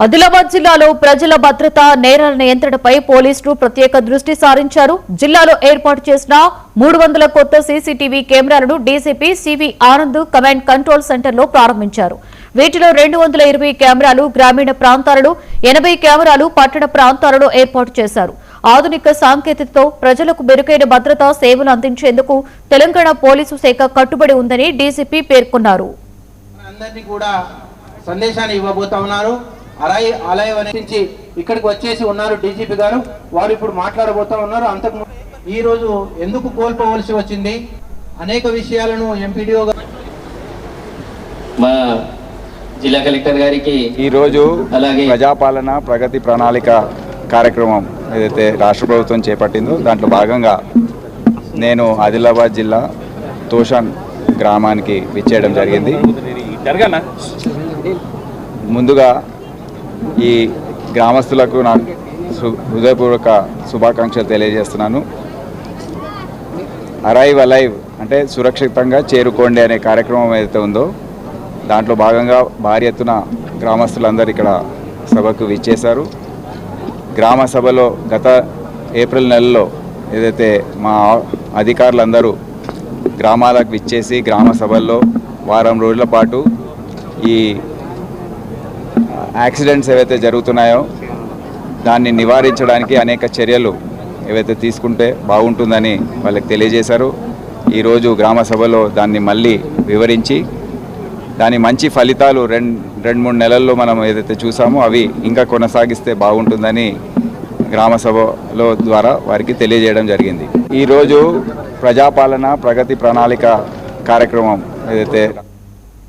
ఆదిలాబాద్ జిల్లాలో ప్రజల భద్రత నేరాల నియంత్రణపై పోలీసులు ప్రత్యేక దృష్టి సారించారు. జిల్లాలో ఏర్పాటు చేసిన 300 కొత్త సీసీటీవీ కెమెరాలను DCP CV Anand command control సెంటర్లో ప్రారంభించారు. వీటిలో 220 కెమెరాలు గ్రామీణ ప్రాంతాలలో, 80 కెమెరాలు పట్టణ ప్రాంతాలలో ఏర్పాటు చేశారు. ఆధునిక సాంకేతికతతో ప్రజలకు మెరుగైన భద్రతా సేవలు అందించేందుకు తెలంగాణ పోలీసు శాఖ కట్టుబడి ఉందని డీసీపీ పేర్కొన్నారు. ఆలయం నుంచి ఇక్కడికి వచ్చేసి ఉన్నారు డీజీపీ గారు. వారు ఇప్పుడు మాట్లాడబోతా ఉన్నారు. అంతకు ఈ రోజు ఎందుకు కోల్పోవలసి వచ్చింది అనేక విషయాలను ఎంపీడీఓ మా జిల్లా కలెక్టర్ గారికి ఈ రోజు ప్రజాపాలన ప్రగతి ప్రణాళిక కార్యక్రమం ఏదైతే రాష్ట్ర ప్రభుత్వం చేపట్టిందో దాంట్లో భాగంగా నేను ఆదిలాబాద్ జిల్లా తోషాన్ గ్రామానికి విచ్చేయడం జరిగింది. ముందుగా ఈ గ్రామస్తులకు నా హృదయపూర్వక శుభాకాంక్షలు తెలియజేస్తున్నాను. అరైవ్ అలైవ్ అంటే సురక్షితంగా చేరుకోండి అనే కార్యక్రమం ఏదైతే ఉందో దాంట్లో భాగంగా భారీ ఎత్తున గ్రామస్తులందరూ ఇక్కడ సభకు విచ్చేశారు. గ్రామ సభలో గత ఏప్రిల్ నెలలో ఏదైతే మా అధికారులందరూ గ్రామాలకు విచ్చేసి గ్రామ సభల్లో వారం రోజుల పాటు ఈ యాక్సిడెంట్స్ ఏవైతే జరుగుతున్నాయో దాన్ని నివారించడానికి అనేక చర్యలు ఏవైతే తీసుకుంటే బాగుంటుందని వాళ్ళకి తెలియజేశారు. ఈరోజు గ్రామ సభలో దాన్ని మళ్ళీ వివరించి దాని మంచి ఫలితాలు రెండు మూడు నెలల్లో మనం ఏదైతే చూసామో అవి ఇంకా కొనసాగిస్తే బాగుంటుందని గ్రామ సభలో ద్వారా వారికి తెలియజేయడం జరిగింది. ఈరోజు ప్రజాపాలన ప్రగతి ప్రణాళిక కార్యక్రమం ఏదైతే